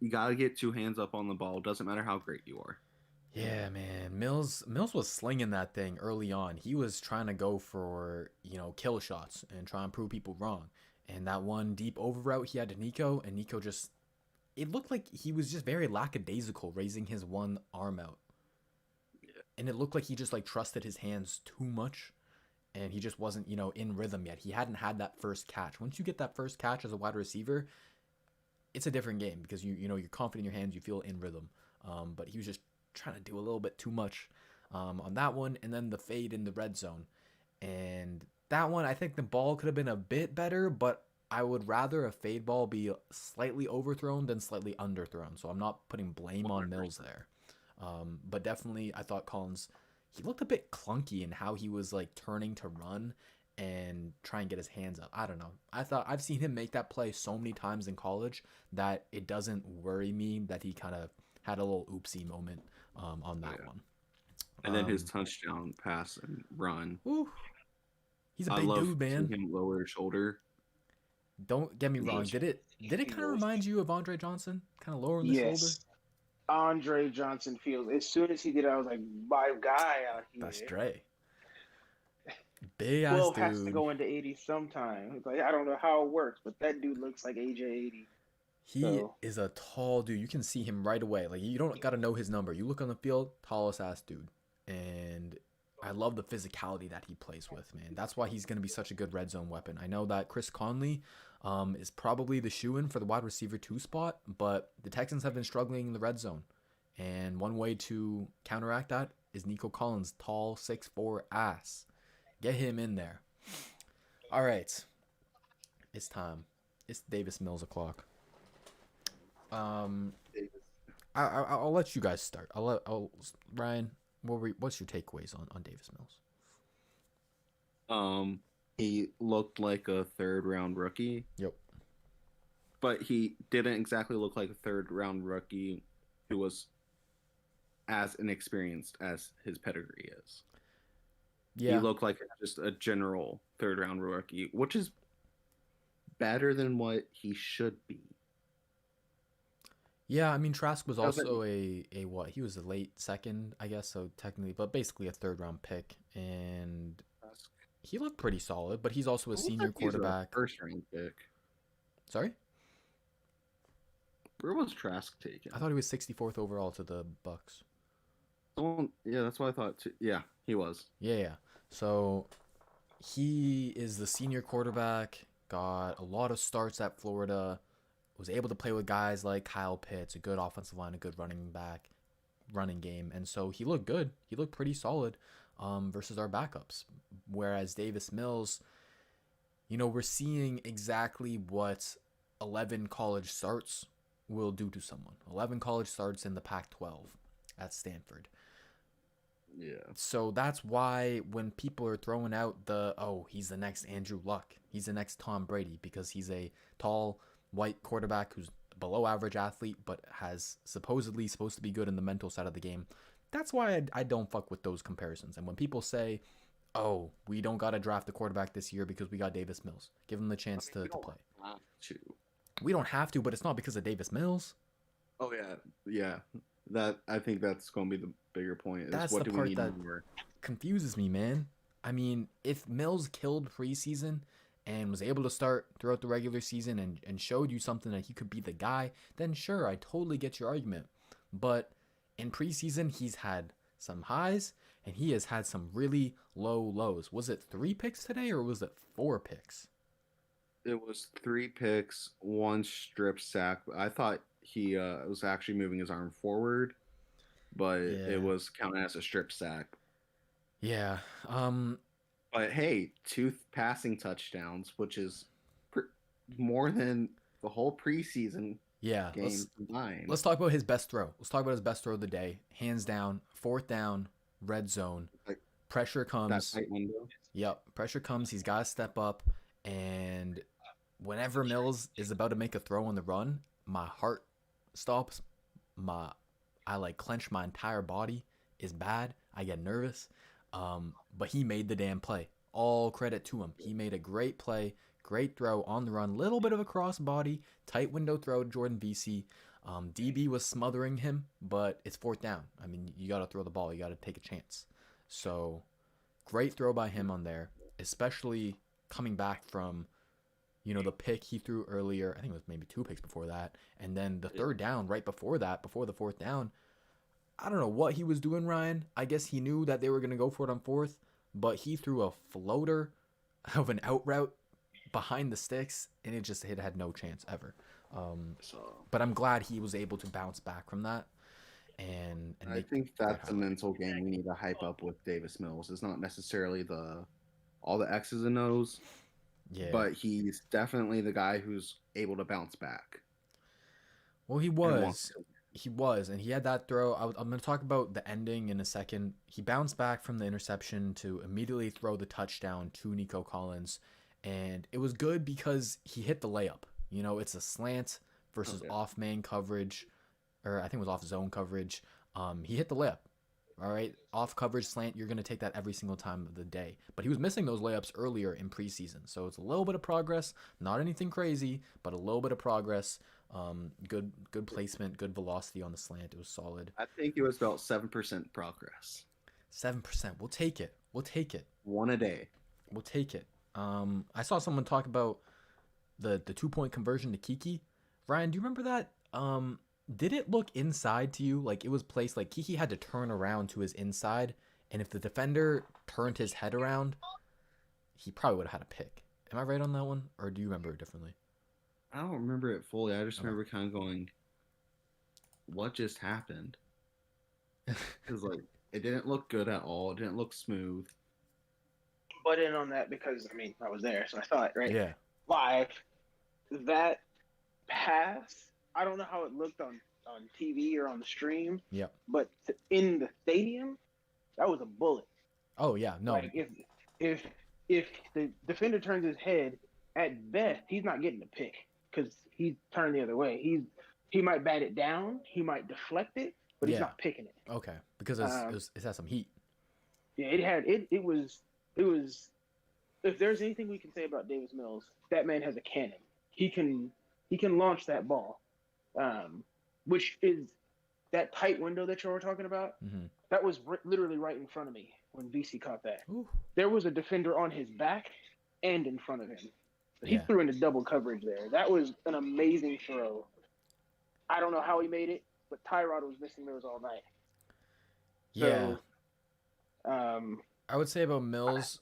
you got to get 2 hands up on the ball. Doesn't matter how great you are. Yeah, man. Mills was slinging that thing early on. He was trying to go for, kill shots and try and prove people wrong. And that one deep over route he had to Nico, and Nico just, it looked like he was just very lackadaisical raising his one arm out. Yeah. And it looked like he just trusted his hands too much, and he just wasn't, in rhythm yet. He hadn't had that first catch. Once you get that first catch as a wide receiver, it's a different game because you're confident in your hands, you feel in rhythm. But he was just trying to do a little bit too much on that one, and then the fade in the red zone. And that one, I think the ball could have been a bit better, but I would rather a fade ball be slightly overthrown than slightly underthrown. So I'm not putting blame on Mills there. But definitely, I thought Collins, he looked a bit clunky in how he was turning to run and try and get his hands up. I don't know. I've seen him make that play so many times in college that it doesn't worry me that he kind of had a little oopsie moment on that one. And then his touchdown pass and run. Whew. He's a big dude, man. Him lower his shoulder. Don't get me wrong. Did it kind of remind you of Andre Johnson? Kind of lowering the shoulder? Andre Johnson feels. As soon as he did it, I was like, my guy out here. That's Dre. Big ass dude. Has to go into 80 sometime. It's like, I don't know how it works, but that dude looks like AJ 80. He is a tall dude. You can see him right away. You don't got to know his number. You look on the field, tallest ass dude. And I love the physicality that he plays with, man. That's why he's going to be such a good red zone weapon. I know that Chris Conley is probably the shoo-in for the wide receiver 2 spot, but the Texans have been struggling in the red zone. And one way to counteract that is Nico Collins, tall, 6'4" ass. Get him in there. All right. It's time. It's Davis Mills o'clock. I'll let you guys start. Ryan, what's your takeaways on Davis Mills? He looked like a 3rd round rookie. Yep. But he didn't exactly look like a 3rd round rookie who was as inexperienced as his pedigree is. He Yeah. looked like just a general third round rookie, which is better than what he should be. Yeah, I mean Trask was Doesn't also a what? He was a late second, I guess, so technically, but basically a third round pick, and he looked pretty solid. But he's also a senior he's a quarterback. first round pick. Sorry, Where was Trask taken? I thought he was 64th overall to the Bucks. Yeah, that's what I thought too. Yeah, he was. Yeah. So he is the senior quarterback. Got a lot of starts at Florida. Was able to play with guys like Kyle Pitts, a good offensive line, a good running game, and so he looked good. He looked pretty solid versus our backups. Whereas Davis Mills, we're seeing exactly what 11 college starts will do to someone. 11 college starts in the Pac-12 at Stanford. Yeah. So that's why when people are throwing out he's the next Andrew Luck, he's the next Tom Brady, because he's a tall, white quarterback who's below average athlete but has supposedly supposed to be good in the mental side of the game. That's why I don't fuck with those comparisons. And when people say, oh, we don't got to draft the quarterback this year because we got Davis Mills, give him the chance to play. We don't have to, but it's not because of Davis Mills. Oh yeah. I think that's going to be the bigger point. That's what the do part we need that more? Confuses me, man. I mean, if Mills killed preseason and was able to start throughout the regular season and showed you something that he could be the guy, then sure, I totally get your argument. But in preseason, he's had some highs and he has had some really low lows. Was it 3 picks today or was it 4 picks? It was 3 picks, 1 strip sack. I thought he was actually moving his arm forward, but it was counted as a strip sack. Yeah. But hey, 2 passing touchdowns, which is more than the whole preseason game combined. Let's talk about his best throw. Let's talk about his best throw of the day. Hands down, 4th down, red zone. Pressure comes. That tight window. Yep, pressure comes. He's got to step up. And whenever Mills is about to make a throw on the run, my heart stops. I clench my entire body. Is bad. I get nervous. But he made the damn play. All credit to him. He made a great play, great throw on the run. Little bit of a crossbody, tight window throw to Jordan Vesey. DB was smothering him, but it's 4th down. I mean, you got to throw the ball. You got to take a chance. So, great throw by him on there, especially coming back from, the pick he threw earlier. I think it was maybe 2 picks before that. And then the 3rd down right before that, before the 4th down. I don't know what he was doing, Ryan. I guess he knew that they were going to go for it on 4th, but he threw a floater of an out route behind the sticks, and it had no chance ever. But I'm glad he was able to bounce back from that. And I think that's the mental game we need to hype up with Davis Mills. It's not necessarily all the X's and O's, but he's definitely the guy who's able to bounce back. Well, he was, and he had that throw. I'm going to talk about the ending in a second. He bounced back from the interception to immediately throw the touchdown to Nico Collins, and it was good because he hit the layup. It's a slant versus off man coverage, or I think it was off zone coverage. He hit the layup. All right, off coverage slant, you're going to take that every single time of the day. But he was missing those layups earlier in preseason, so it's a little bit of progress. Not anything crazy, but a little bit of progress. Good placement, good velocity on the slant. It was solid. I think it was about 7% progress. 7%. We'll take it. 1 a day. We'll take it. I saw someone talk about the 2-point conversion to Kiki. Ryan, do you remember that? Did it look inside to you? Like it was placed like Kiki had to turn around to his inside, and if the defender turned his head around, he probably would have had a pick. Am I right on that one, or do you remember it differently? I don't remember it fully. I just remember kind of going, what just happened? Because it didn't look good at all. It didn't look smooth. Butt in on that because I was there, so I saw it Yeah. live. That pass, I don't know how it looked on TV or on the stream. Yep. But in the stadium, that was a bullet. Oh yeah, no. If the defender turns his head, at best he's not getting the pick because he's turned the other way. He might bat it down, he might deflect it, but he's Yeah. not picking it. Okay. Because it has some heat. Yeah, it was. If there's anything we can say about Davis Mills, that man has a cannon. He can launch that ball, which is that tight window that you were talking about. Mm-hmm. That was literally right in front of me when VC caught that. Ooh. There was a defender on his back and in front of him. He Yeah. threw into double coverage there. That was an amazing throw. I don't know how he made it, but Tyrod was missing those all night. So, Yeah. I would say about Mills,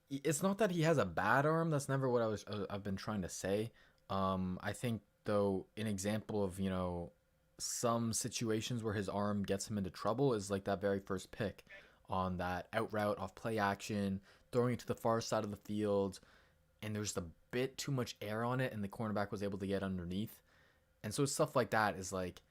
it's not that he has a bad arm. That's never what I've been trying to say. I think though an example of, you know, some situations where his arm gets him into trouble is like that very first pick on that out route off play action, throwing it to the far side of the field, and there's a bit too much air on it, and the cornerback was able to get underneath. And so stuff like that is like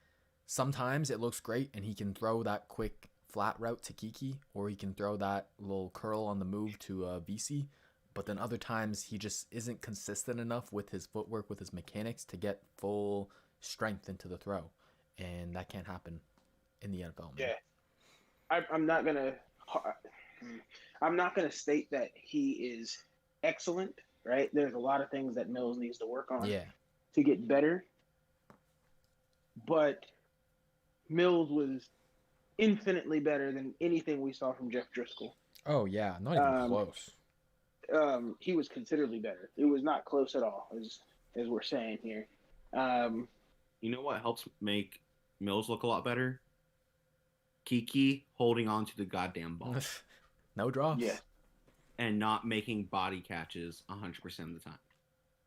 sometimes it looks great, and he can throw that quick flat route to Kiki, or he can throw that little curl on the move to VC. But then other times he just isn't consistent enough with his footwork, with his mechanics to get full strength into the throw, and that can't happen in the NFL. Man. Yeah, I'm not gonna state that he is excellent. Right, there's a lot of things that Mills needs to work on to get better. But Mills was infinitely better than anything we saw from Jeff Driscoll. Oh yeah, not even close. He was considerably better. It was not close at all, as we're saying here. You know what helps make Mills look a lot better? Kiki holding on to the goddamn ball. No drops. Yeah. And not making body catches 100% of the time.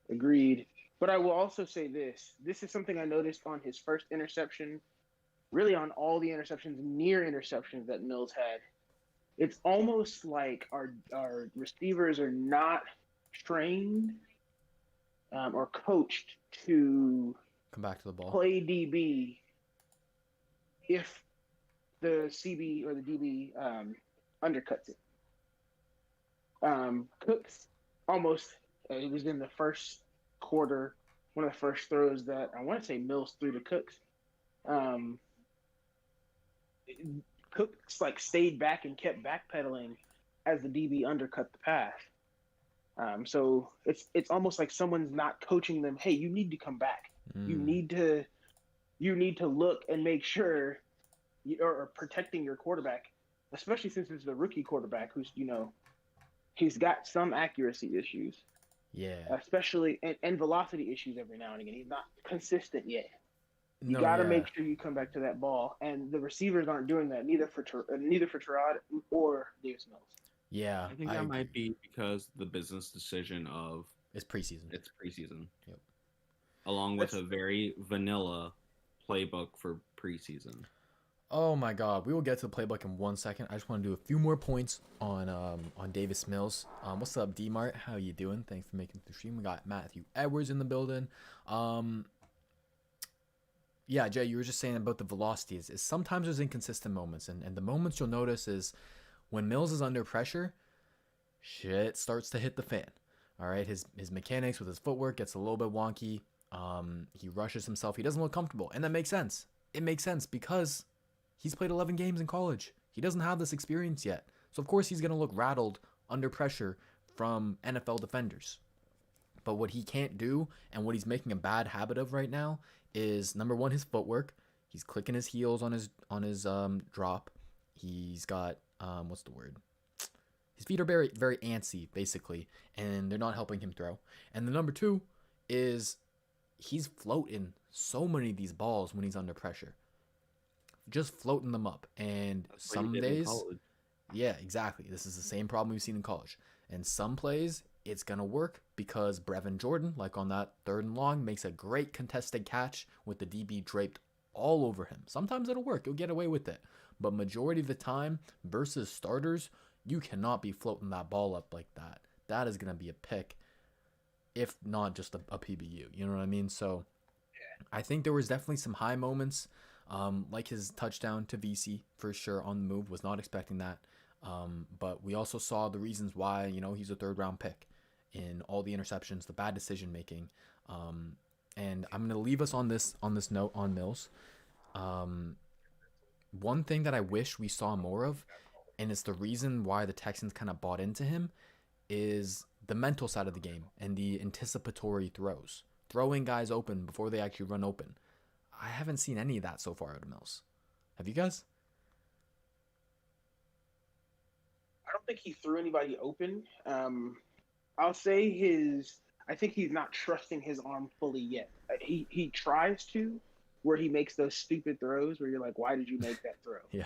Agreed. But I will also say this. This is something I noticed on his first interception, really on all the near interceptions that Mills had. It's almost like our receivers are not trained or coached to come back to the ball, play DB if the CB or the DB undercuts it. Cooks almost, it was in the first quarter, one of the first throws that I want to say Mills threw to Cooks. Cooks like stayed back and kept backpedaling as the DB undercut the pass. So it's almost like someone's not coaching them. Hey, you need to come back. You need to look and make sure you're protecting your quarterback, especially since it's the rookie quarterback who's, you know, he's got some accuracy issues. Yeah. Especially and velocity issues every now and again. He's not consistent yet. You gotta make sure you come back to that ball, and the receivers aren't doing that neither for Terod or Davis Mills. Yeah, I think that might be because the business decision of it's preseason. It's preseason. Yep. Along with a very vanilla playbook for preseason. Oh my God, we will get to the playbook in 1 second. I just want to do a few more points on Davis Mills. What's up, D-Mart? How you doing? Thanks for making the stream. We got Matthew Edwards in the building. Yeah, Jay, you were just saying about the velocities. Is sometimes there's inconsistent moments, and the moments you'll notice is when Mills is under pressure, shit starts to hit the fan. All right, his mechanics with his footwork gets a little bit wonky. He rushes himself. He doesn't look comfortable, and that makes sense. It makes sense because he's played 11 games in college. He doesn't have this experience yet, so of course he's gonna look rattled under pressure from NFL defenders. But what he can't do, and what he's making a bad habit of right now, is number one, his footwork. He's clicking his heels on his drop. He's got what's the word? His feet are very, very antsy, basically, and they're not helping him throw. And the number two is he's floating so many of these balls when he's under pressure. Just floating them up. And some days, yeah, exactly. This is the same problem we've seen in college. And some plays, it's going to work because Brevin Jordan, like on that 3rd and long, makes a great contested catch with the DB draped all over him. Sometimes it'll work. You'll get away with it. But majority of the time versus starters, you cannot be floating that ball up like that. That is going to be a pick, if not just a PBU. You know what I mean? So I think there was definitely some high moments, like his touchdown to VC for sure on the move. Was not expecting that. But we also saw the reasons why, you know, he's a 3rd round pick in all the interceptions, the bad decision making. And I'm going to leave us on this note on Mills. One thing that I wish we saw more of, and it's the reason why the Texans kind of bought into him, is the mental side of the game and the anticipatory throws, throwing guys open before they actually run open. I haven't seen any of that so far out of Mills. Have you guys? I don't think he threw anybody open. I'll say I think he's not trusting his arm fully yet. He tries to, where he makes those stupid throws where you're like, why did you make that throw? Yeah.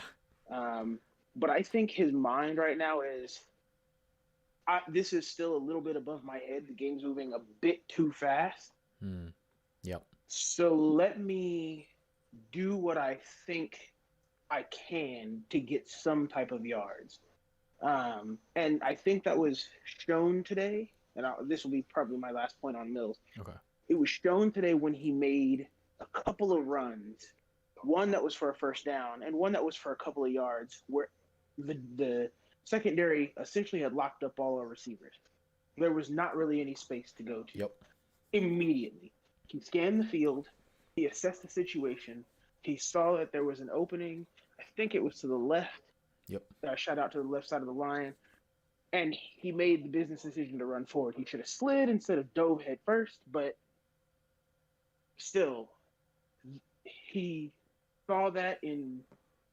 But I think his mind right now is, this is still a little bit above my head. The game's moving a bit too fast. Yep. So let me do what I think I can to get some type of yards. And I think that was shown today. And this will be probably my last point on Mills. Okay. It was shown today when he made a couple of runs, one that was for a first down and one that was for a couple of yards, where the secondary essentially had locked up all our receivers. There was not really any space to go to. Yep. Immediately, he scanned the field, he assessed the situation, he saw that there was an opening. I think it was to the left. Yep. Shot out to the left side of the line, and he made the business decision to run forward. He should have slid instead of dove head first, but still, he saw that in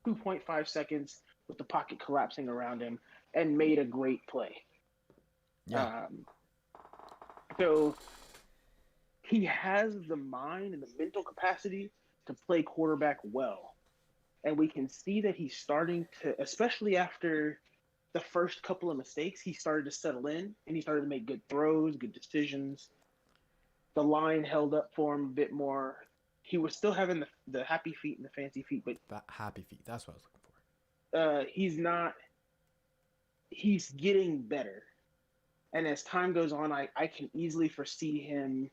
2.5 seconds with the pocket collapsing around him and made a great play. Yeah. So he has the mind and the mental capacity to play quarterback well. And we can see that he's starting to, especially after the first couple of mistakes, he started to settle in and he started to make good throws, good decisions. The line held up for him a bit more. He was still having the happy feet and the fancy feet, but that happy feet, that's what I was looking for. He's getting better. And as time goes on, I can easily foresee him,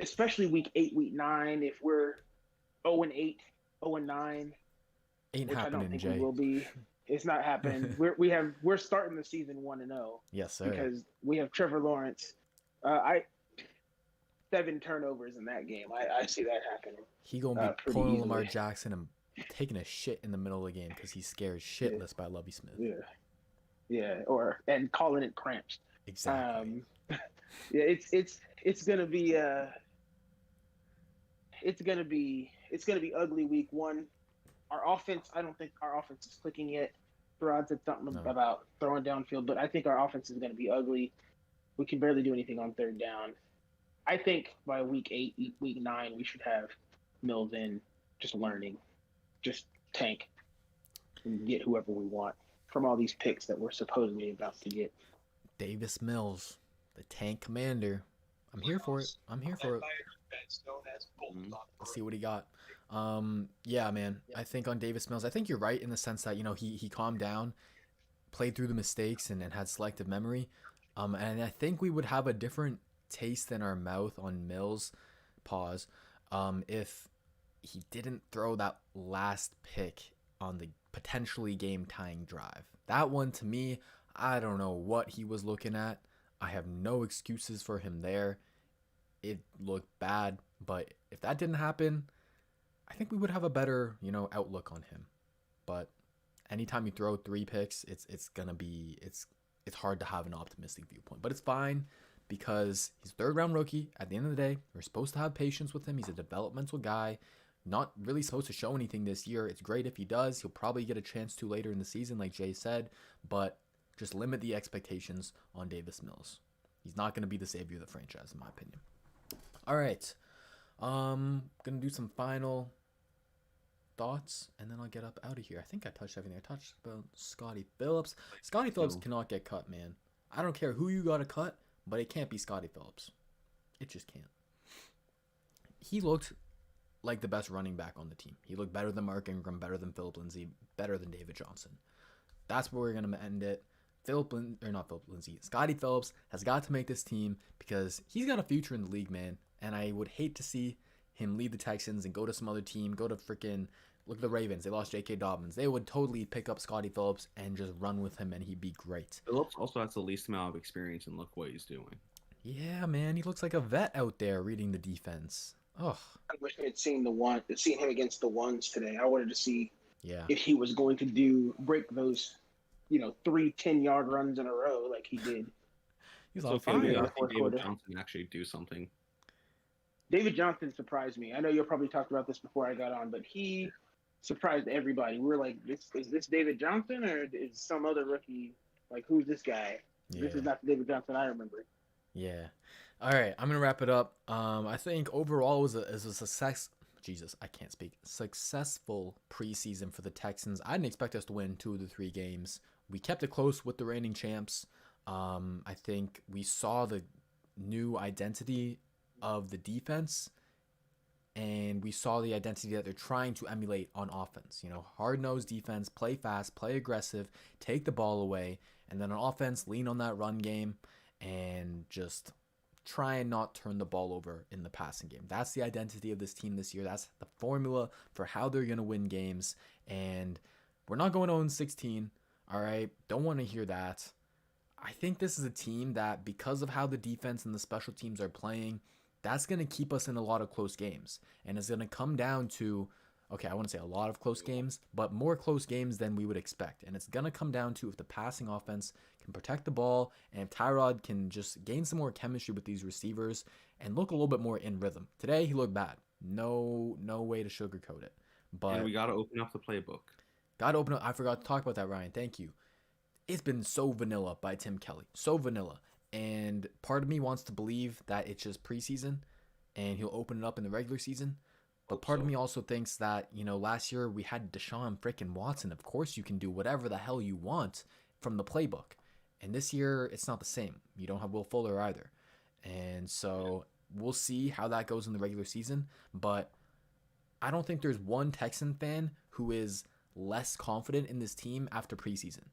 especially week 8, week 9, if we're 0-8, 0-9, Ain't which I happening, don't think Jay. we will be. It's not happening. We're starting the season 1-0. Yes, sir. Because we have Trevor Lawrence. 7 turnovers in that game. I see that happening. He gonna be pretty pulling easily. Lamar Jackson and taking a shit in the middle of the game because he's scared shitless by Lovie Smith. Yeah, and calling it cramps. Exactly. Yeah, it's gonna be ugly week 1. Our offense, I don't think our offense is clicking yet. Rod said something about throwing downfield, but I think our offense is going to be ugly. We can barely do anything on third down. I think by week 8, week 9, we should have Mills in, just learning, just tank, and get whoever we want from all these picks that we're supposedly about to get. Davis Mills, the tank commander. I'm here for it. Let's see what he got. Yeah, man. I think on Davis Mills, I think you're right in the sense that, he calmed down, played through the mistakes, and had selective memory. And I think we would have a different taste in our mouth on Mills, if he didn't throw that last pick on the potentially game-tying drive. That one, to me, I don't know what he was looking at. I have no excuses for him there. It looked bad, but if that didn't happen, I think we would have a better, outlook on him. But anytime you throw 3 picks, it's hard to have an optimistic viewpoint. But it's fine because he's a 3rd-round rookie. At the end of the day, we're supposed to have patience with him. He's a developmental guy, not really supposed to show anything this year. It's great if he does. He'll probably get a chance to later in the season, like Jay said, but just limit the expectations on Davis Mills. He's not going to be the savior of the franchise, in my opinion. All right. Gonna do some final thoughts, and then I'll get up out of here. I think I touched everything. I touched about Scottie Phillips. Scottie Phillips cannot get cut, man. I don't care who you got to cut, but it can't be Scottie Phillips. It just can't. He looked like the best running back on the team. He looked better than Mark Ingram, better than Phillip Lindsay, better than David Johnson. That's where we're gonna end it. Scottie Phillips has got to make this team because he's got a future in the league, man. And I would hate to see him leave the Texans and go to some other team, go to look at the Ravens. They lost J.K. Dobbins. They would totally pick up Scottie Phillips and just run with him, and he'd be great. Phillips also has the least amount of experience, and look what he's doing. Yeah, man. He looks like a vet out there reading the defense. Oh, I wish I had seen him against the ones today. I wanted to see yeah. if he was going to break those, 3 10-yard runs in a row like he did He's It's on okay. We in fire. the got to see fourth David quarter. Johnson actually do something. David Johnson surprised me. I know you probably talked about this before I got on, but he surprised everybody. We were like, is this David Johnson or is some other rookie? Like, who's this guy? This is Yeah. not the David Johnson I remember. Yeah. All right, I'm gonna wrap it up. I think overall it was a success. Jesus, I can't speak. Successful preseason for the Texans. I didn't expect us to win 2 of the 3 games. We kept it close with the reigning champs. I think we saw the new identity of the defense, and we saw the identity that they're trying to emulate on offense. You know, hard nosed defense, play fast, play aggressive, take the ball away, and then on offense, lean on that run game and just try and not turn the ball over in the passing game. That's the identity of this team this year. That's the formula for how they're going to win games. And we're not going 0-16. All right. Don't want to hear that. I think this is a team that, because of how the defense and the special teams are playing, that's going to keep us in a lot of close games. And it's going to come down to, okay, I want to say a lot of close games, but more close games than we would expect. And it's going to come down to if the passing offense can protect the ball and if Tyrod can just gain some more chemistry with these receivers and look a little bit more in rhythm. Today, he looked bad. No way to sugarcoat it. And But we got to open up the playbook. got to open up. I forgot to talk about that, Ryan. Thank you. It's been so vanilla by Tim Kelly. So vanilla. And part of me wants to believe that it's just preseason and he'll open it up in the regular season. But Hope part of so. me also thinks that, last year we had Deshaun frickin' Watson. Of course you can do whatever the hell you want from the playbook. And this year it's not the same. You don't have Will Fuller either. And so we'll see how that goes in the regular season. But I don't think there's one Texan fan who is less confident in this team after preseason.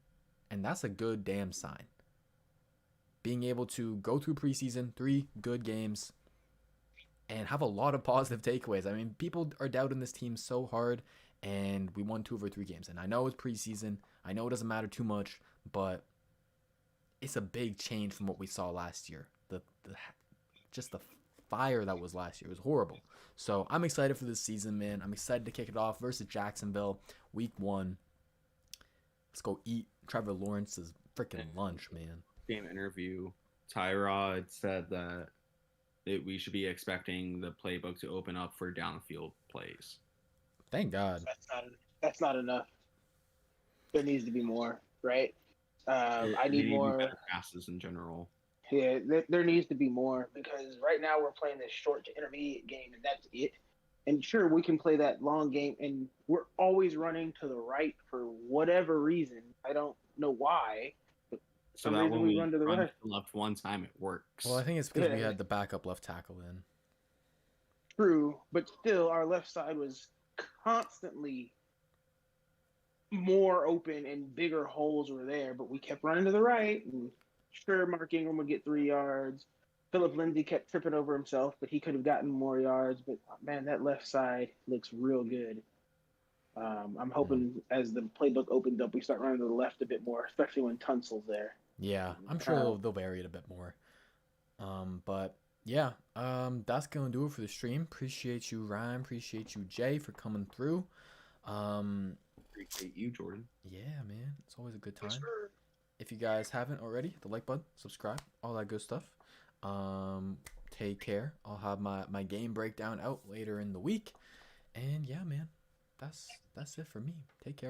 And that's a good damn sign. Being able to go through preseason, 3 good games, and have a lot of positive takeaways. I mean, people are doubting this team so hard, and we won 2 of our 3 games. And I know it's preseason. I know it doesn't matter too much, but it's a big change from what we saw last year. Just the fire that was last year was horrible. So I'm excited for this season, man. I'm excited to kick it off versus Jacksonville, week 1. Let's go eat Trevor Lawrence's freaking lunch, man. Game interview, Tyrod said that we should be expecting the playbook to open up for downfield plays. Thank God. That's not enough. There needs to be more, right? I They need need more. better passes in general. Yeah, there needs to be more because right now we're playing this short to intermediate game, and that's it. And sure, we can play that long game, and we're always running to the right for whatever reason. I don't know why. But for So some that reason when we we run to the run to right. the left one time, it works. Well, I think it's because we Yeah. had the backup left tackle in. True, but still, our left side was constantly more open and bigger holes were there, but we kept running to the right. And sure, Mark Ingram would get 3 yards. Philip Lindsay kept tripping over himself, but he could have gotten more yards. But man, that left side looks real good. I'm hoping as the playbook opens up, we start running to the left a bit more, especially when Tunsil's there. Yeah, I'm sure they'll vary it a bit more. But yeah, that's gonna do it for the stream. Appreciate you, Ryan. Appreciate you, Jay, for coming through. Appreciate you, Jordan. Yeah, man, it's always a good Yes, time. sir. If you guys haven't already, hit the like button, subscribe, all that good stuff. Take care. I'll have my game breakdown out later in the week. And yeah, man, that's it for me. Take care.